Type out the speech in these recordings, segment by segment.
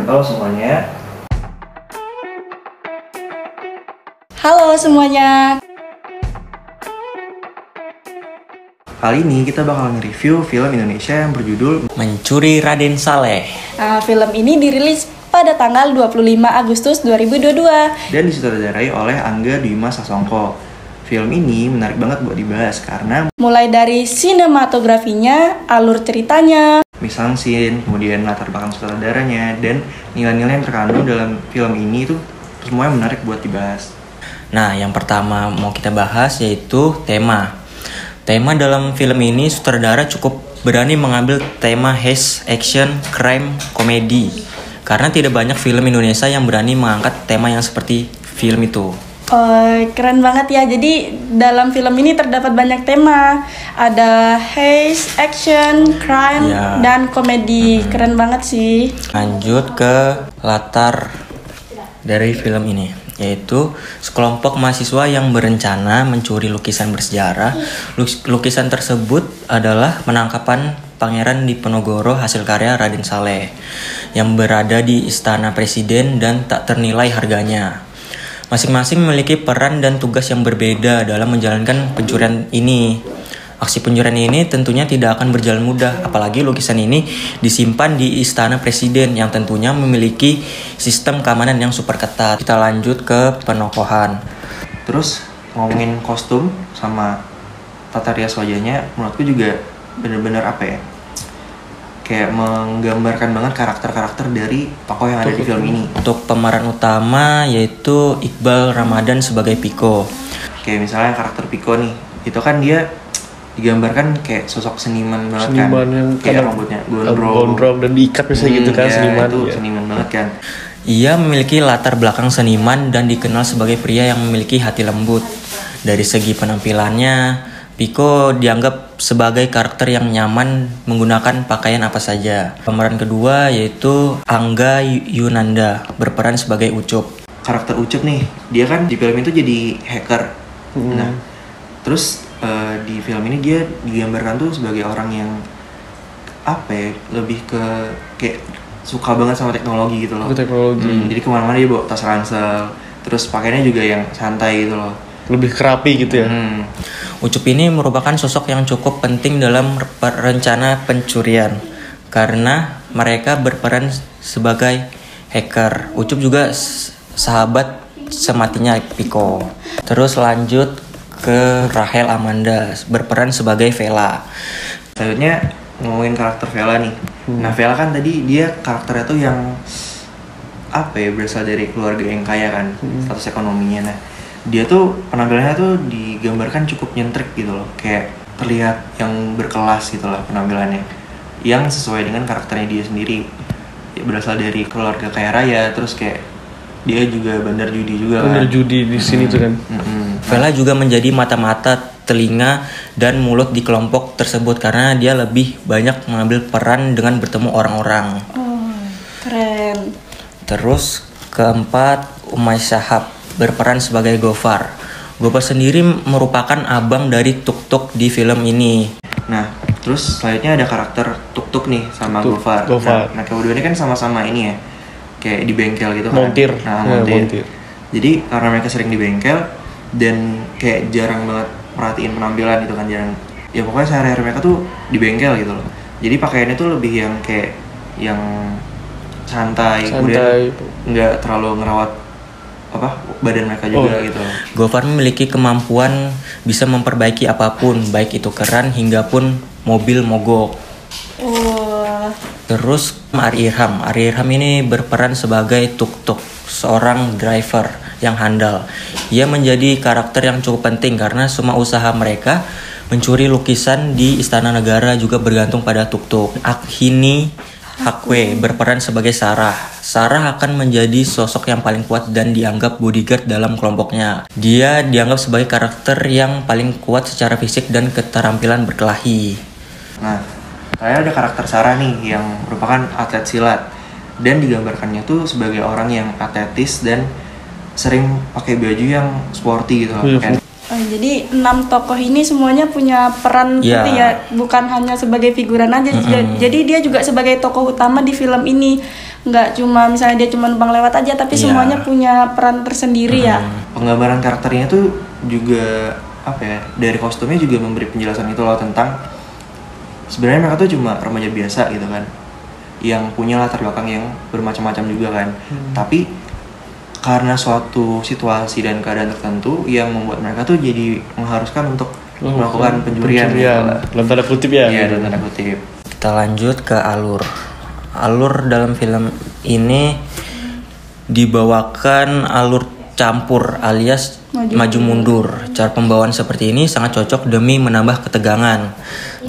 Halo semuanya. Halo semuanya. Kali ini kita bakal nge-review film Indonesia yang berjudul Mencuri Raden Saleh. Film ini dirilis pada tanggal 25 Agustus 2022 dan disutradarai oleh Angga Dwi Mas Sasongko. Film ini menarik banget buat dibahas karena mulai dari sinematografinya, alur ceritanya, misal scene, kemudian latar belakang sutradaranya, dan nilai-nilai yang terkandung dalam film ini itu semuanya menarik buat dibahas. Nah, yang pertama mau kita bahas yaitu tema. Tema dalam film ini sutradara cukup berani mengambil tema heist, action, crime, komedi. Karena tidak banyak film Indonesia yang berani mengangkat tema yang seperti film itu. Keren banget ya. Jadi dalam film ini terdapat banyak tema. Ada heist, action, crime, dan komedi. Keren banget sih. Lanjut ke latar dari film ini, yaitu sekelompok mahasiswa yang berencana mencuri lukisan bersejarah. Lukisan tersebut adalah penangkapan Pangeran Diponegoro hasil karya Raden Saleh yang berada di Istana Presiden dan tak ternilai harganya. Masing-masing memiliki peran dan tugas yang berbeda dalam menjalankan pencurian ini. Aksi pencurian ini tentunya tidak akan berjalan mudah, apalagi lukisan ini disimpan di Istana Presiden yang tentunya memiliki sistem keamanan yang super ketat. Kita lanjut ke penokohan. Terus ngomongin kostum sama tata rias wajahnya, menurutku juga bener-bener apa ya, kayak menggambarkan banget karakter-karakter dari tokoh yang ada di film ini. Untuk pemeran utama yaitu Iqbal Ramadan sebagai Piko. Kayak misalnya karakter Piko nih, itu kan dia digambarkan kayak sosok seniman banget, seniman kan, yang kayak rambutnya gondrong dan diikat misalnya gitu kan, ya, seniman itu ya. seniman banget kan. Ia memiliki latar belakang seniman dan dikenal sebagai pria yang memiliki hati lembut. Dari segi penampilannya, Piko dianggap sebagai karakter yang nyaman menggunakan pakaian apa saja. Pemeran kedua yaitu Angga Yunanda berperan sebagai Ucup. Karakter Ucup nih, dia kan di film itu jadi hacker. Nah, terus di film ini dia digambarkan tuh sebagai orang yang apa ya, lebih ke kayak suka banget sama teknologi gitu loh. Teknologi. Jadi kemana-mana dia bawa tas ransel, terus pakaiannya juga yang santai gitu loh. Lebih kerapi gitu ya. Ucup ini merupakan sosok yang cukup penting dalam rencana pencurian karena mereka berperan sebagai hacker. Ucup juga sahabat sematinya Piko. Terus lanjut ke Rahel Amanda berperan sebagai Vela. Selanjutnya ngomongin karakter Vela nih. Nah, Vela kan tadi dia karakternya tuh yang apa ya, berasal dari keluarga yang kaya kan, status ekonominya. Nah, dia tuh penampilannya tuh digambarkan cukup nyentrik gitu loh, kayak terlihat yang berkelas gitu lah penampilannya, yang sesuai dengan karakternya dia sendiri. Ya, berasal dari keluarga kaya raya, terus kayak dia juga bandar judi juga kan. Bandar judi di sini tuh kan. Vela juga menjadi mata-mata, telinga, dan mulut di kelompok tersebut karena dia lebih banyak mengambil peran dengan bertemu orang-orang. Keren. Terus keempat, Umay Shahab berperan sebagai Gofar. Gofar sendiri merupakan abang dari Tuk-Tuk di film ini. Nah, terus selanjutnya ada karakter Tuk-Tuk nih sama Gofar. Nah, kedua ini kan sama-sama ini ya, kayak di bengkel gitu kan. Montir. Montir. Jadi karena mereka sering di bengkel dan kayak jarang banget perhatiin penampilan gitu kan, jarang. Ya pokoknya sehari-hari mereka tuh di bengkel gitu loh. Jadi pakaiannya tuh lebih yang kayak yang santai. Kemudian nggak terlalu ngerawat badan mereka juga gitu. Gofar memiliki kemampuan bisa memperbaiki apapun, baik itu keran hingga pun mobil mogok. Terus Ari Irham ini berperan sebagai Tuk-Tuk, seorang driver yang handal. Ia menjadi karakter yang cukup penting karena semua usaha mereka mencuri lukisan di Istana Negara juga bergantung pada Tuk-Tuk. Akhini Hakwe berperan sebagai Sarah. Sarah akan menjadi sosok yang paling kuat dan dianggap bodyguard dalam kelompoknya. Dia dianggap sebagai karakter yang paling kuat secara fisik dan keterampilan berkelahi. Nah, saya ada karakter Sarah nih yang merupakan atlet silat dan digambarkannya tuh sebagai orang yang atletis dan sering pakai baju yang sporty gitu kan. Jadi 6 tokoh ini semuanya punya peran penting ya, bukan hanya sebagai figuran aja. Jadi dia juga sebagai tokoh utama di film ini. nggak cuma misalnya dia cuma numpang lewat aja, tapi Iya. semuanya punya peran tersendiri ya. Penggambaran karakternya tuh juga apa ya, dari kostumnya juga memberi penjelasan itu loh tentang sebenarnya mereka tuh cuma remaja biasa gitu kan, yang punya latar belakang yang bermacam-macam juga kan, tapi karena suatu situasi dan keadaan tertentu yang membuat mereka tuh jadi mengharuskan untuk melakukan pencurian gitu lah. dalam tanda kutip ya. Iya, dalam tanda kutip. Kita lanjut ke alur. Alur dalam film ini dibawakan alur campur alias maju mundur. Cara pembawaan seperti ini sangat cocok demi menambah ketegangan.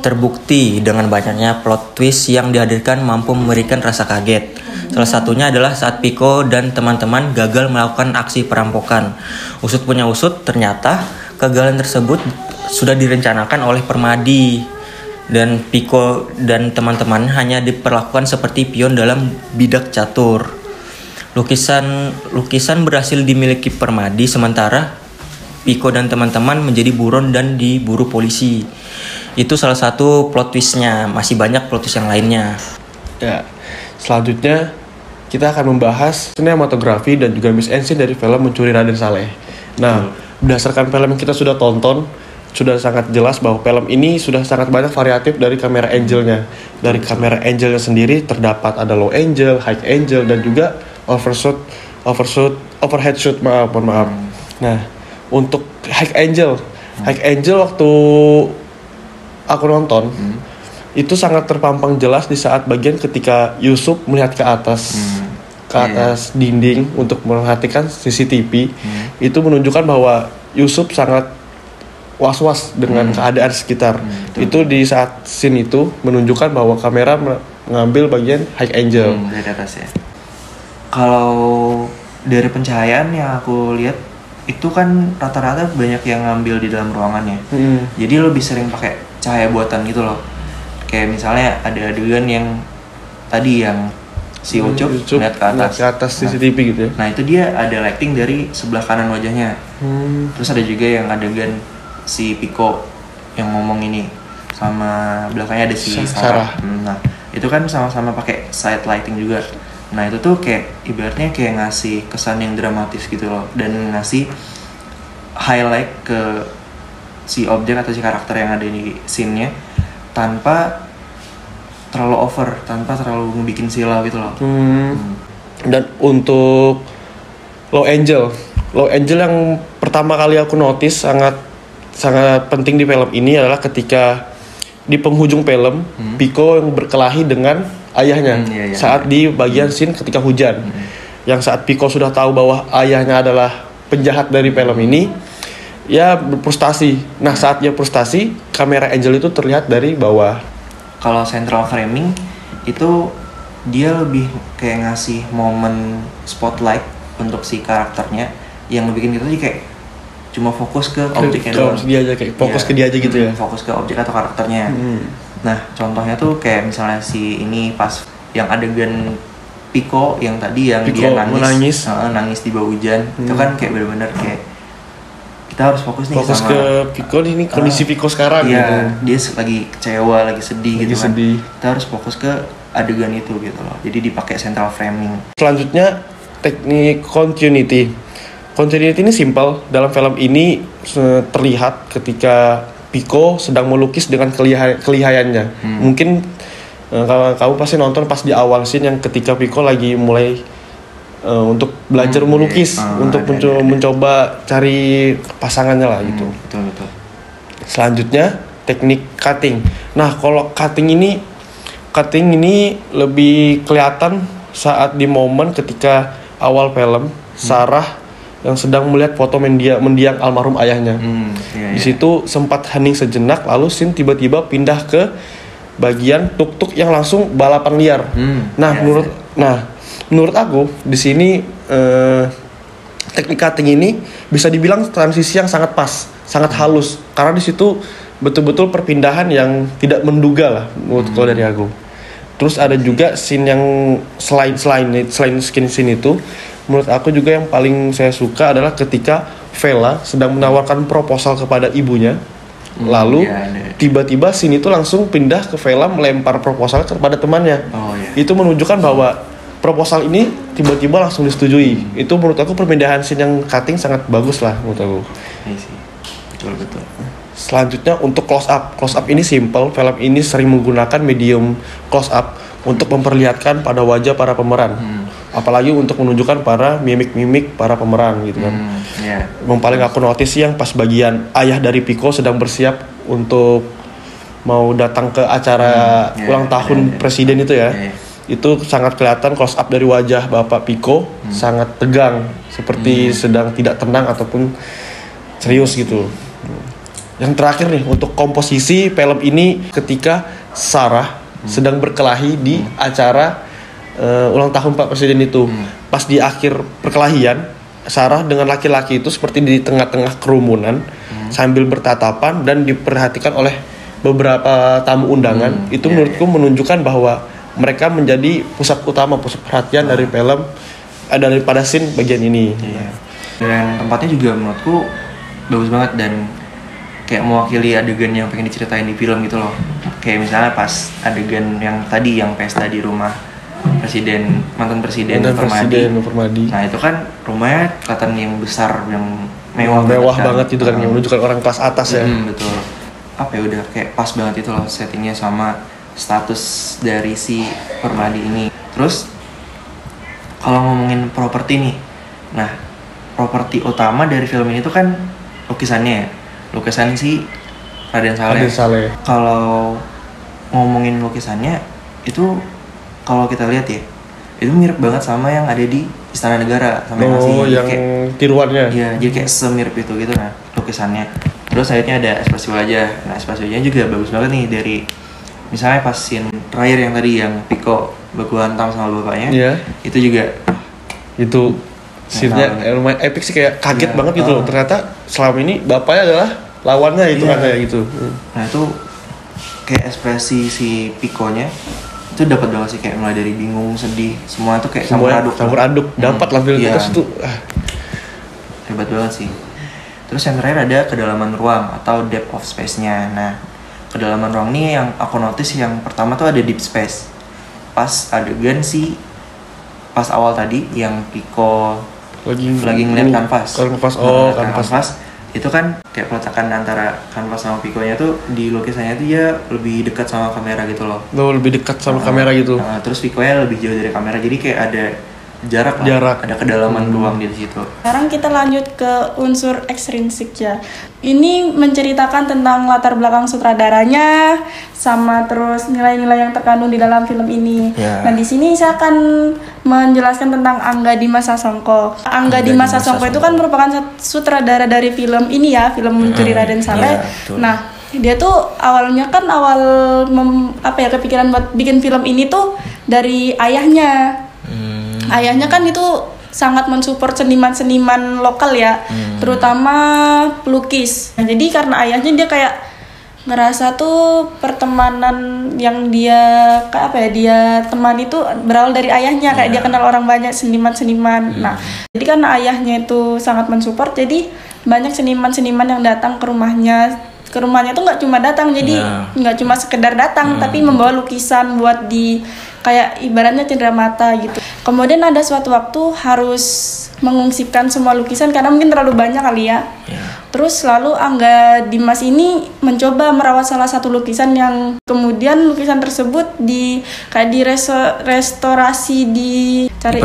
Terbukti dengan banyaknya plot twist yang dihadirkan mampu memberikan rasa kaget. Salah satunya adalah saat Pico dan teman-teman gagal melakukan aksi perampokan. Usut punya usut, ternyata kegagalan tersebut sudah direncanakan oleh Permadi, dan Pico dan teman-teman hanya diperlakukan seperti pion dalam bidak catur. Lukisan berhasil dimiliki Permadi, sementara Pico dan teman-teman menjadi buron dan diburu polisi. Itu salah satu plot twistnya. Masih banyak plot twist yang lainnya. Ya, selanjutnya kita akan membahas sinematografi dan juga mise en scene dari film Mencuri Raden Saleh. Nah, berdasarkan film yang kita sudah tonton, sudah sangat jelas bahwa film ini sudah sangat banyak variatif dari kamera angle-nya. Dari kamera angle-nya sendiri terdapat ada low angle, high angle, dan juga overhead shoot, mohon maaf. Nah, untuk high angle waktu aku nonton, itu sangat terpampang jelas di saat bagian ketika Yusuf melihat ke atas dinding untuk memperhatikan CCTV. Itu menunjukkan bahwa Yusuf sangat was-was dengan keadaan sekitar. Itu di saat scene itu menunjukkan bahwa kamera mengambil bagian high angle. Dari atas ya. Kalau dari pencahayaan yang aku lihat itu kan rata-rata banyak yang ngambil di dalam ruangannya. Jadi lebih sering pakai cahaya buatan gitu loh. Kayak misalnya ada adegan yang tadi yang si Ucup ngeliat ke atas CCTV gitu ya. Nah itu dia ada lighting dari sebelah kanan wajahnya. Terus ada juga yang adegan si Pico yang ngomong ini, sama belakangnya ada si Sarah. Nah itu kan sama-sama pakai side lighting juga. Nah itu tuh kayak ibaratnya kayak ngasih kesan yang dramatis gitu loh, dan ngasih highlight ke si objek atau si karakter yang ada di scene-nya tanpa terlalu over, tanpa terlalu ngebikin silau gitu loh. Dan untuk low angle yang pertama kali aku notice sangat penting di film ini adalah ketika di penghujung film Pico yang berkelahi dengan ayahnya saat di bagian scene ketika hujan. Yang saat Pico sudah tahu bahwa ayahnya adalah penjahat dari film ini, ya berfrustasi. Nah saat dia frustasi, kamera angle itu terlihat dari bawah. Kalau central framing itu dia lebih kayak ngasih momen spotlight untuk si karakternya, yang ngebikin kita jadi kayak cuma fokus ke objeknya doang. Fokus ke dia aja gitu ya. Fokus ke objek atau karakternya. Nah, contohnya tuh kayak misalnya si ini pas yang adegan Pico yang tadi yang Pico dia nangis di bawah hujan. Itu kan kayak benar-benar kayak kita harus fokus nih fokus sama ke Pico ini kondisi Pico sekarang iya, gitu. Dia lagi kecewa, lagi sedih Lagi gitu kan. sedih. Kita harus fokus ke adegan itu gitu loh. Jadi dipakai central framing. Selanjutnya teknik continuity. Continuity ini simple. Dalam film ini terlihat ketika Pico sedang melukis dengan kelihayannya. Mungkin kamu pasti nonton pas di awal scene yang ketika Pico lagi mulai untuk belajar melukis, untuk mencoba cari pasangannya lah gitu. Betul. Selanjutnya teknik cutting. Nah kalau cutting ini lebih kelihatan saat di momen ketika awal film Sarah yang sedang melihat foto mendiang almarhum ayahnya. Di situ sempat hening sejenak, lalu scene tiba-tiba pindah ke bagian tuk-tuk yang langsung balapan liar. Menurut aku di sini teknik cutting ini bisa dibilang transisi yang sangat pas, sangat halus, karena di situ betul-betul perpindahan yang tidak menduga lah menurut kalau dari aku. Terus ada juga scene yang selain scene itu, menurut aku juga yang paling saya suka adalah ketika Vela sedang menawarkan proposal kepada ibunya, lalu tiba-tiba scene itu langsung pindah ke Vela melempar proposal kepada temannya. Itu menunjukkan bahwa proposal ini tiba-tiba langsung disetujui. Itu menurut aku perpindahan scene yang cutting sangat bagus lah menurut aku. Iya sih, betul. Selanjutnya untuk close up ini simple. Film ini sering menggunakan medium close up untuk memperlihatkan pada wajah para pemeran, apalagi untuk menunjukkan para mimik para pemeran gitu kan. Yang paling aku notice yang pas bagian ayah dari Pico sedang bersiap untuk mau datang ke acara ulang tahun presiden itu ya. Itu sangat kelihatan close up dari wajah Bapak Pico, sangat tegang, seperti sedang tidak tenang ataupun serius gitu. Yang terakhir nih, untuk komposisi film ini ketika Sarah sedang berkelahi di acara ulang tahun Pak Presiden itu. Pas di akhir perkelahian, Sarah dengan laki-laki itu seperti di tengah-tengah kerumunan sambil bertatapan dan diperhatikan oleh beberapa tamu undangan. Itu menurutku menunjukkan bahwa mereka menjadi pusat perhatian dari film daripada scene bagian ini. Dan tempatnya juga menurutku bagus banget dan kayak mewakili adegan yang pengen diceritain di film gitu loh. Kayak misalnya pas adegan yang tadi yang pesta di rumah mantan presiden Permadi. Nah itu kan rumahnya kelihatan yang besar, yang mewah banget itu kan, yang menunjukkan orang kelas atas ya. Betul. Apa ya, udah kayak pas banget itu loh settingnya sama status dari si Permadi ini. Terus kalau ngomongin properti nih, nah properti utama dari film ini tuh kan lukisan si Raden Saleh. Kalau ngomongin lukisannya itu, kalau kita lihat ya, itu mirip banget sama yang ada di Istana Negara sama yang kayak tiruannya. Iya, jadi kayak semirip itu gitu nah lukisannya. Terus akhirnya ada ekspresi wajah. Nah ekspresi wajahnya juga bagus banget nih, dari misalnya pas scene terakhir yang tadi yang Pico baku hantam sama bapaknya, itu juga itu scene-nya lumayan epic sih, kayak kaget banget gitu loh. Ternyata selama ini bapaknya adalah lawannya itu kan kayak gitu. Nah itu kayak ekspresi si Pico-nya itu dapat banget sih, kayak mulai dari bingung, sedih, semua itu kayak campur aduk. Dapat lah filmnya itu. Hebat banget sih. Terus yang terakhir ada kedalaman ruang atau depth of space-nya. Nah, kedalaman ruang ini yang aku notice yang pertama tuh ada deep space. Pas adegan pas awal tadi yang Pico lagi ngeliat kanvas. Kanvas. Itu kan kayak peletakan antara kanvas sama Pico-nya tuh di lukisannya tuh dia lebih dekat sama kamera gitu loh. Lebih dekat sama kamera gitu. Terus Pico-nya lebih jauh dari kamera, jadi kayak ada jarak. Ada kedalaman ruang di situ. Sekarang kita lanjut ke unsur ekstrinsik ya. Ini menceritakan tentang latar belakang sutradaranya sama terus nilai-nilai yang terkandung di dalam film ini. Nah, di sini saya akan menjelaskan tentang Angga Dima Sasongko. Angga Dima Sasongko itu kan merupakan sutradara dari film ini ya, film Mencuri Raden Saleh. Nah, dia tuh awalnya kan kepikiran buat bikin film ini tuh dari ayahnya. Ayahnya kan itu sangat mensupport seniman-seniman lokal ya, terutama pelukis. Nah, jadi karena ayahnya dia kayak ngerasa tuh pertemanan yang dia dia teman itu berawal dari ayahnya, kayak dia kenal orang banyak seniman-seniman. Nah, jadi karena ayahnya itu sangat mensupport, jadi banyak seniman-seniman yang datang ke rumahnya. Ke rumahnya tuh nggak cuma datang, jadi nggak cuma sekedar datang, tapi membawa lukisan buat di kayak ibaratnya cenderamata gitu. Kemudian ada suatu waktu harus mengungsikan semua lukisan karena mungkin terlalu banyak kali ya. Terus lalu Angga Dimas ini mencoba merawat salah satu lukisan yang kemudian lukisan tersebut restorasi, cari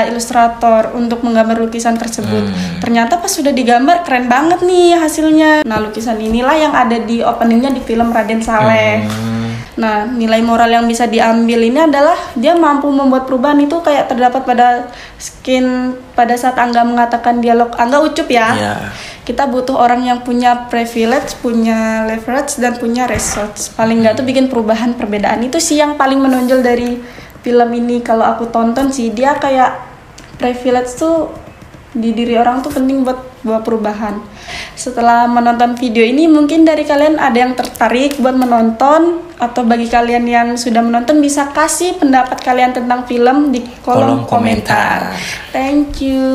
ilustrator untuk menggambar lukisan tersebut. Ternyata pas sudah digambar keren banget nih hasilnya. Nah, lukisan inilah yang ada di openingnya di film Raden Saleh. Nah, nilai moral yang bisa diambil ini adalah dia mampu membuat perubahan itu kayak terdapat pada pada saat Angga mengatakan dialog Angga ucup ya. Kita butuh orang yang punya privilege, punya leverage, dan punya resource. Paling nggak tuh bikin perbedaan itu sih yang paling menonjol dari film ini. Kalau aku tonton sih dia kayak privilege tuh di diri orang tuh penting buat perubahan. Setelah menonton video ini mungkin dari kalian ada yang tertarik buat menonton, atau bagi kalian yang sudah menonton bisa kasih pendapat kalian tentang film di kolom komentar. Thank you.